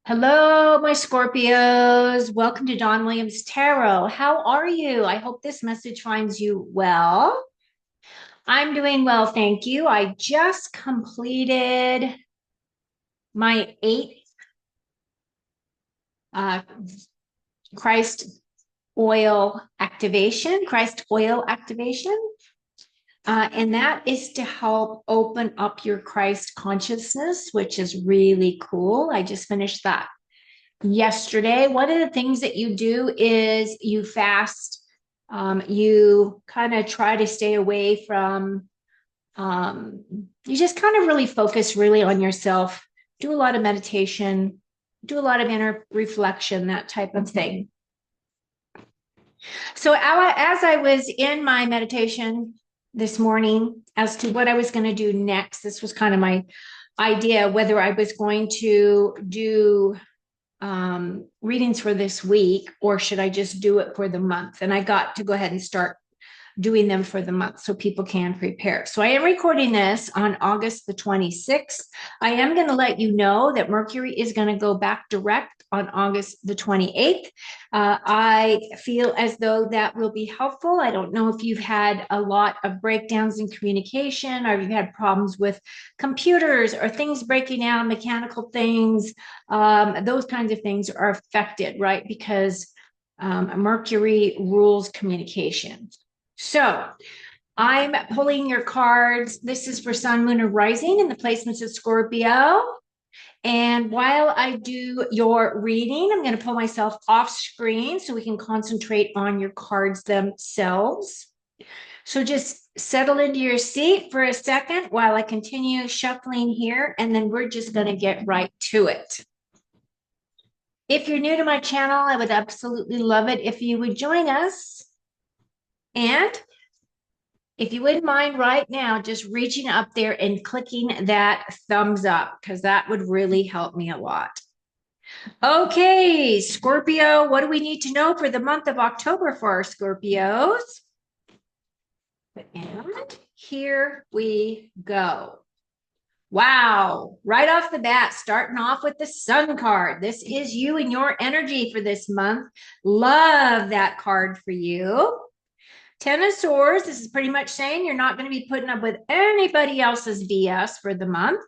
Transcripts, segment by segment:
Hello, my Scorpios. Welcome to Don Williams Tarot. How are you? I hope this message finds you well. I'm doing well, thank you. I just completed my eighth uh, Christ Christ oil activation. And that is to help open up your Christ consciousness, which is really cool. I just finished that yesterday. One of the things that you do is you fast. You kind of try to stay away from, you just kind of really focus really on yourself, do a lot of meditation, do a lot of inner reflection, that type of thing. So, as I was in my meditation this morning as to what I was going to do next, this was kind of my idea whether I was going to do readings for this week or should I just do it for the month. And I got to go ahead and start doing them for the month so people can prepare. So I am recording this on August the 26th. I am going to let you know that Mercury is going to go back direct on August the 28th. I feel as though that will be helpful. I don't know if you've had a lot of breakdowns in communication or you've had problems with computers or things breaking down, mechanical things. Those kinds of things are affected, right? Because Mercury rules communication. So I'm pulling your cards. This is for Sun, Moon, or Rising in the placements of Scorpio. And while I do your reading, I'm going to pull myself off screen so we can concentrate on your cards themselves. So just settle into your seat for a second while I continue shuffling here, and then we're just going to get right to it. If you're new to my channel, I would absolutely love it if you would join us. And if you wouldn't mind right now, just reaching up there and clicking that thumbs up, because that would really help me a lot. Okay, Scorpio, what do we need to know for the month of October for our Scorpios? And here we go. Wow, right off the bat, starting off with the Sun card. This is you and your energy for this month. Love that card for you. Ten of Swords, this is pretty much saying you're not going to be putting up with anybody else's BS for the month.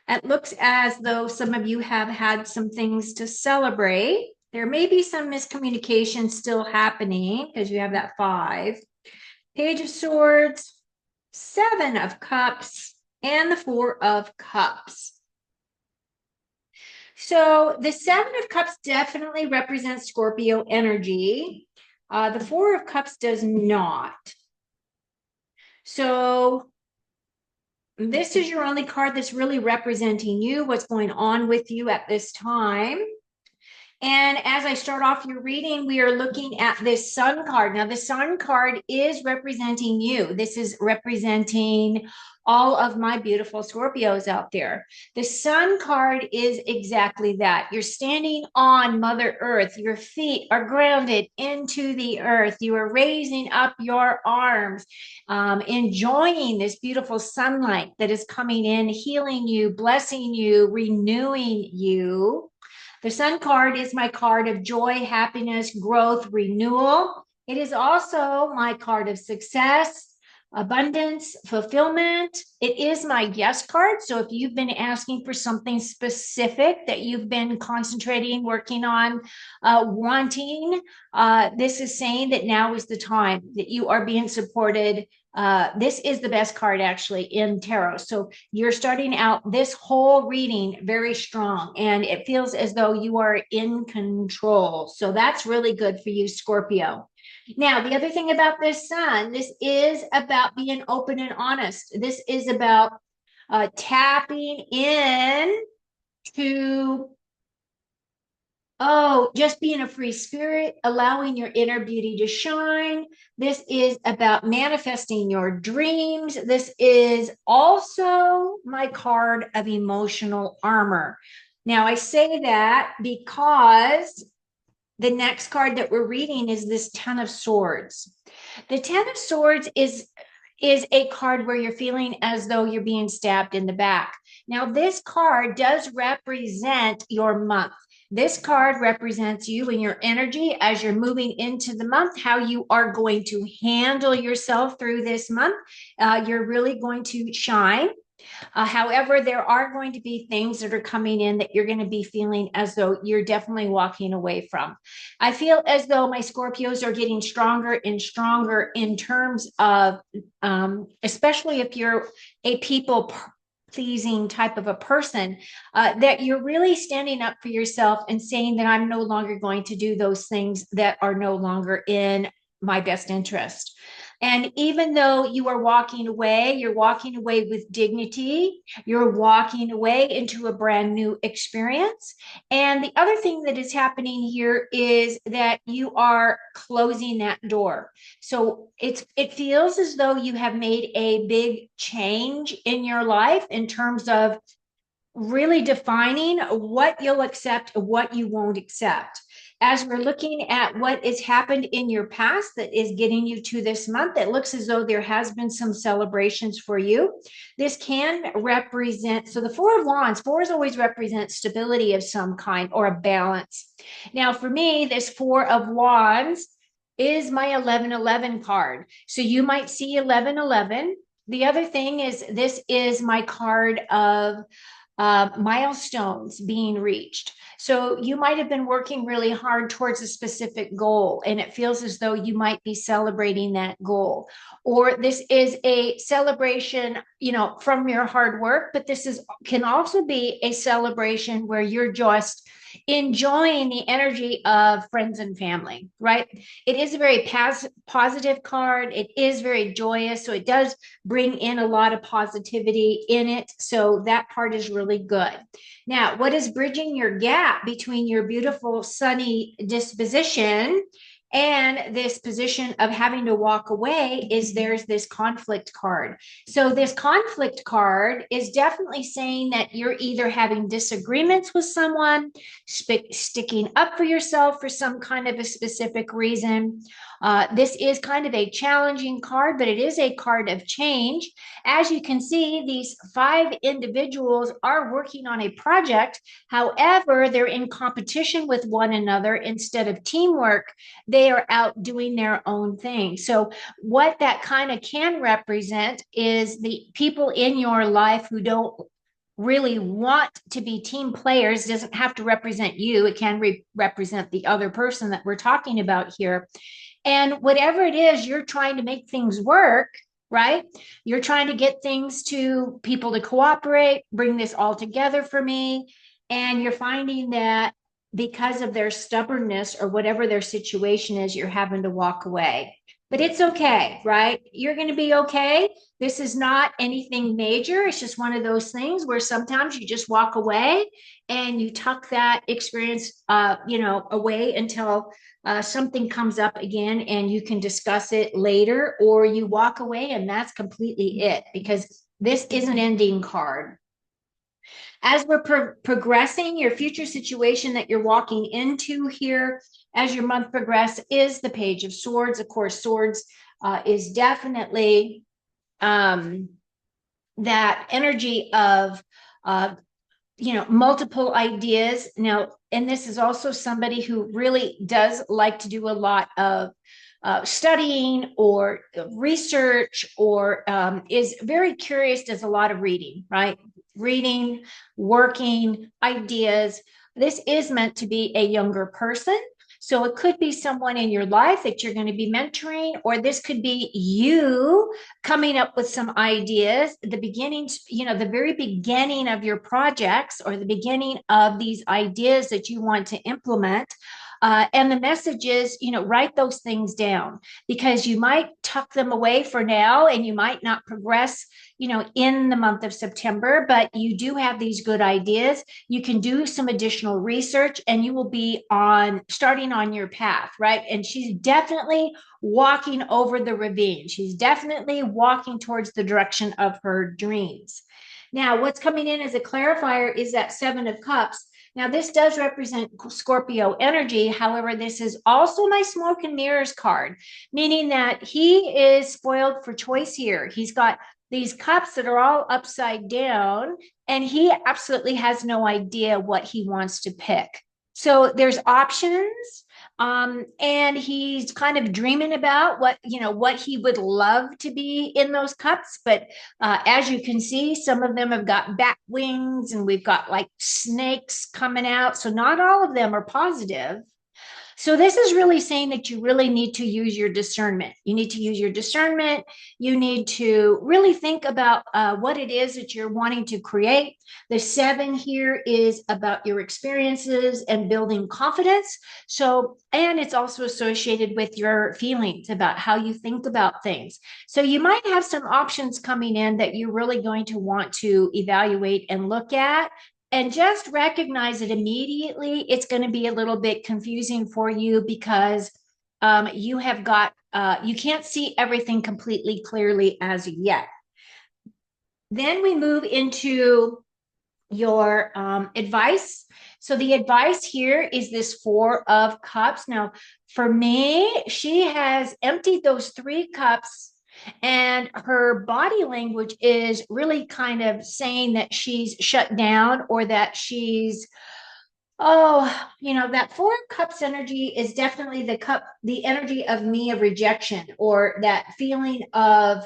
It looks as though some of you have had some things to celebrate. There may be some miscommunication still happening because you have that 5. Page of Swords, 7 of Cups, and the 4 of Cups. So the 7 of Cups definitely represents Scorpio energy. The 4 of Cups does not. So this is your only card that's really representing you, what's going on with you at this time. And as I start off your reading, we are looking at this Sun card. Now, the Sun card is representing you. This is representing all of my beautiful Scorpios out there. The Sun card is exactly that. You're standing on Mother Earth. Your feet are grounded into the earth. You are raising up your arms, enjoying this beautiful sunlight that is coming in, healing you, blessing you, renewing you. The Sun card is my card of joy, happiness, growth, renewal. It is also my card of success, abundance, fulfillment. It is my yes card. So if you've been asking for something specific that you've been concentrating, working on, wanting, this is saying that now is the time that you are being supported. This is the best card actually in tarot. So you're starting out this whole reading very strong and it feels as though you are in control. So that's really good for you, Scorpio. Now, the other thing about this Sun, this is about being open and honest. This is about tapping in to just being a free spirit, allowing your inner beauty to shine. This is about manifesting your dreams. This is also my card of emotional armor. Now, I say that because the next card that we're reading is this Ten of Swords. The Ten of Swords is is a card where you're feeling as though you're being stabbed in the back. Now, this card does represent your month. This card represents you and your energy as you're moving into the month, how you are going to handle yourself through this month. You're really going to shine. However, there are going to be things that are coming in that you're going to be feeling as though you're definitely walking away from. I feel as though my Scorpios are getting stronger and stronger in terms of, especially if you're a people pleasing type of a person, that you're really standing up for yourself and saying that I'm no longer going to do those things that are no longer in my best interest. And even though you are walking away, you're walking away with dignity. You're walking away into a brand new experience. And the other thing that is happening here is that you are closing that door. So it feels as though you have made a big change in your life in terms of really defining what you'll accept, what you won't accept. As we're looking at what has happened in your past that is getting you to this month, it looks as though there has been some celebrations for you. This can represent, so the Four of Wands, fours always represent stability of some kind or a balance. Now, for me, this Four of Wands is my 1111 card. So you might see 1111. The other thing is, this is my card of milestones being reached. So you might have been working really hard towards a specific goal, and it feels as though you might be celebrating that goal. Or this is a celebration, from your hard work, but this can also be a celebration where you're just enjoying the energy of friends and family, right? It is a very positive card. It is very joyous. So it does bring in a lot of positivity in it. So that part is really good. Now, what is bridging your gap between your beautiful, sunny disposition and this position of having to walk away is there's this conflict card. So this conflict card is definitely saying that you're either having disagreements with someone, sticking up for yourself for some kind of a specific reason. This is kind of a challenging card, but it is a card of change. As you can see, these 5 individuals are working on a project. However, they're in competition with one another instead of teamwork. They are out doing their own thing. So what that kind of can represent is the people in your life who don't really want to be team players. Doesn't have to represent you. It can represent the other person that we're talking about here. And whatever it is, you're trying to make things work, right? You're trying to get things to people to cooperate, bring this all together for me. And you're finding that because of their stubbornness or whatever their situation is, you're having to walk away. But it's okay, right? You're going to be okay. This is not anything major. It's just one of those things where sometimes you just walk away and you tuck that experience, away until something comes up again and you can discuss it later, or you walk away and that's completely it, because this is an ending card. As we're progressing, your future situation that you're walking into here as your month progresses is the Page of Swords. Of course, Swords is definitely that energy of multiple ideas. Now, and this is also somebody who really does like to do a lot of studying or research, or is very curious, does a lot of reading, right? Reading, working, ideas. This is meant to be a younger person. So it could be someone in your life that you're going to be mentoring, or this could be you coming up with some ideas, the beginnings, the very beginning of your projects, or the beginning of these ideas that you want to implement. And the message is, write those things down, because you might tuck them away for now and you might not progress, in the month of September, but you do have these good ideas. You can do some additional research and you will be starting on your path, right? And she's definitely walking over the ravine. She's definitely walking towards the direction of her dreams. Now, what's coming in as a clarifier is that 7 of Cups. Now, this does represent Scorpio energy. However, this is also my smoke and mirrors card, meaning that he is spoiled for choice here. He's got these cups that are all upside down, and he absolutely has no idea what he wants to pick. So there's options. And he's kind of dreaming about what he would love to be in those cups. But as you can see, some of them have got bat wings, and we've got like snakes coming out. So not all of them are positive. So this is really saying that you really need to use your discernment. You need to use your discernment. You need to really think about what it is that you're wanting to create. The 7 here is about your experiences and building confidence. So, and it's also associated with your feelings about how you think about things. So you might have some options coming in that you're really going to want to evaluate and look at, and just recognize it immediately. It's going to be a little bit confusing for you because you have got, you can't see everything completely clearly as yet. Then we move into your advice. So the advice here is this 4 of cups. Now, for me, she has emptied those 3 cups, and her body language is really kind of saying that she's shut down, or that she's, that 4 of cups energy is definitely the energy of me of rejection, or that feeling of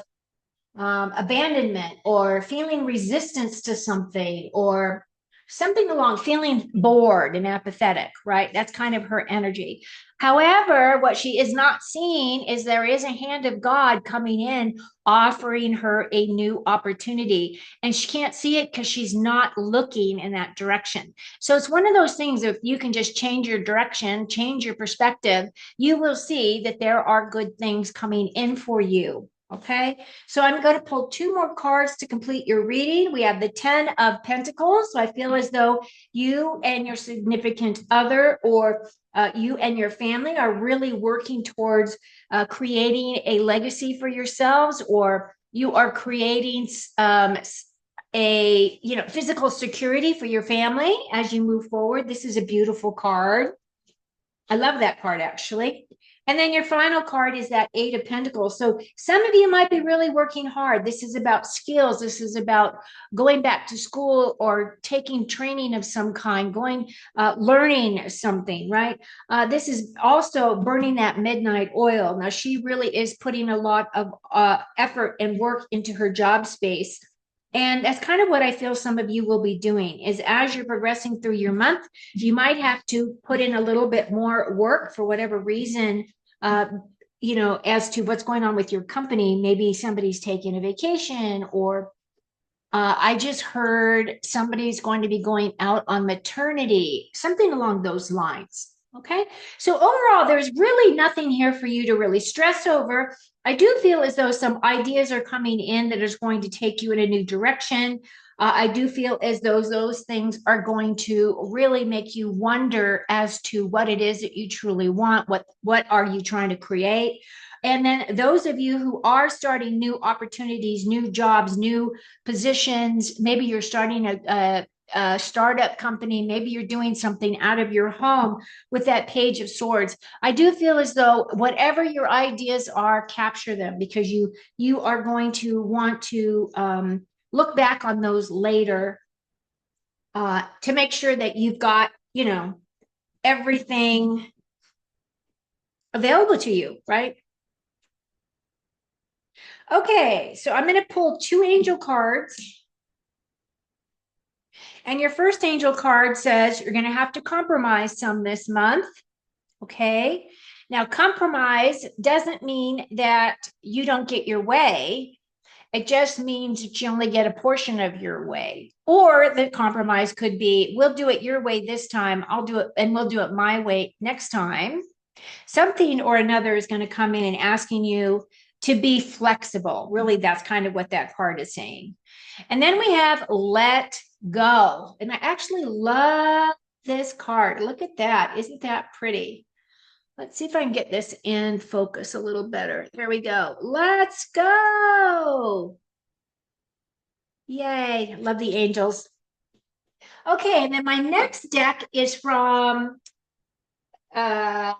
abandonment, or feeling resistance to something, or something along feeling bored and apathetic, right? That's kind of her energy. However, what she is not seeing is there is a hand of God coming in, offering her a new opportunity. And she can't see it because she's not looking in that direction. So it's one of those things, if you can just change your direction, change your perspective, you will see that there are good things coming in for you. Okay, so I'm going to pull 2 more cards to complete your reading. We have the 10 of Pentacles. So I feel as though you and your significant other, or you and your family, are really working towards creating a legacy for yourselves, or you are creating a physical security for your family as you move forward. This is a beautiful card. I love that card, actually. And then your final card is that 8 of Pentacles. So some of you might be really working hard. This is about skills. This is about going back to school, or taking training of some kind, learning something, right? This is also burning that midnight oil. Now, she really is putting a lot of effort and work into her job space. And that's kind of what I feel some of you will be doing, is as you're progressing through your month, you might have to put in a little bit more work for whatever reason, as to what's going on with your company. Maybe somebody's taking a vacation, or I just heard somebody's going to be going out on maternity, something along those lines. Okay. So overall, there's really nothing here for you to really stress over. I do feel as though some ideas are coming in that is going to take you in a new direction. I do feel as though those things are going to really make you wonder as to what it is that you truly want. What are you trying to create? And then those of you who are starting new opportunities, new jobs, new positions, maybe you're starting a startup company, maybe you're doing something out of your home with that Page of Swords. I do feel as though whatever your ideas are, capture them, because you are going to want to look back on those later to make sure that you've got, everything available to you, right? Okay, so I'm going to pull 2 angel cards. And your first angel card says you're going to have to compromise some this month. Okay. Now, compromise doesn't mean that you don't get your way. It just means that you only get a portion of your way. Or the compromise could be, we'll do it your way this time. I'll do it, and we'll do it my way next time. Something or another is going to come in and asking you to be flexible. Really, that's kind of what that card is saying. And then we have let go. And I actually love this card. Look at that. Isn't that pretty? Let's see if I can get this in focus a little better. There we go. Let's go. Yay. Love the angels. Okay, and then my next deck is from I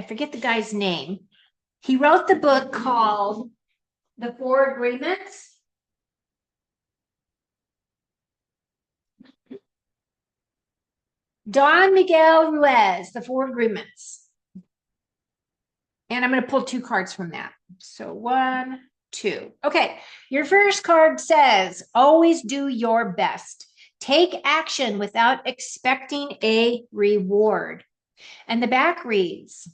forget the guy's name. He wrote the book called The Four Agreements. Don Miguel Ruiz, The Four Agreements. And I'm going to pull two cards from that. So one, two. Okay. Your first card says, always do your best. Take action without expecting a reward. And the back reads,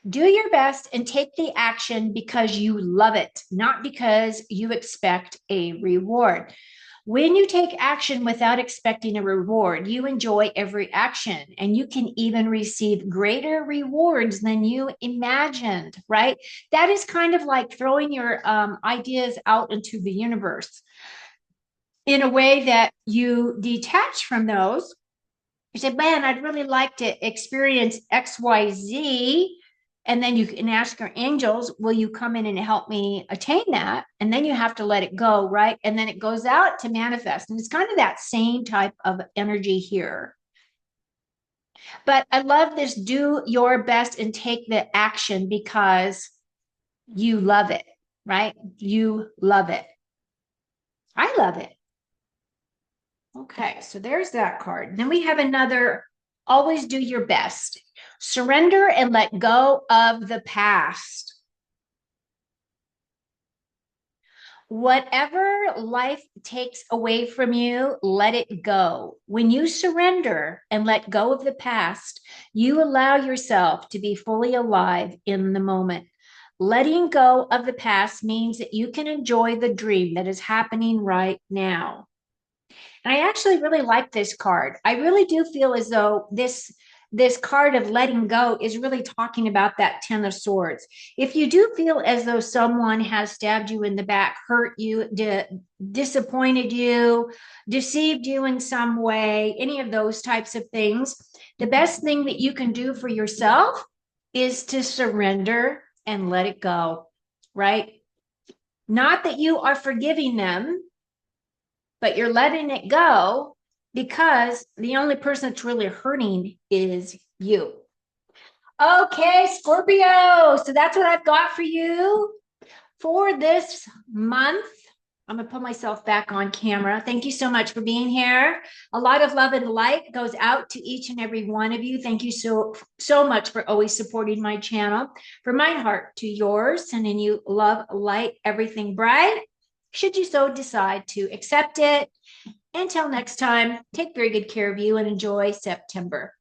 do your best and take the action because you love it, not because you expect a reward. When you take action without expecting a reward, you enjoy every action and you can even receive greater rewards than you imagined, right? That is kind of like throwing your ideas out into the universe in a way that you detach from those. You say, man, I'd really like to experience XYZ. And then you can ask your angels, will you come in and help me attain that? And then you have to let it go, right? And then it goes out to manifest. And it's kind of that same type of energy here. But I love this, do your best and take the action because you love it, right? You love it. I love it. Okay, so there's that card. Then we have another, always do your best. Surrender and let go of the past. Whatever life takes away from you, let it go. When you surrender and let go of the past, you allow yourself to be fully alive in the moment. Letting go of the past means that you can enjoy the dream that is happening right now. And I actually really like this card. I really do feel as though this card of letting go is really talking about that 10 of swords. If you do feel as though someone has stabbed you in the back, hurt you, disappointed you, deceived you in some way, any of those types of things, the best thing that you can do for yourself is to surrender and let it go, right? Not that you are forgiving them, but you're letting it go because the only person that's really hurting is you. Okay, Scorpio. So that's what I've got for you for this month. I'm going to put myself back on camera. Thank you so much for being here. A lot of love and light goes out to each and every one of you. Thank you so much for always supporting my channel. From my heart to yours, sending you love, light, everything bright. Should you so decide to accept it. Until next time, take very good care of you and enjoy September.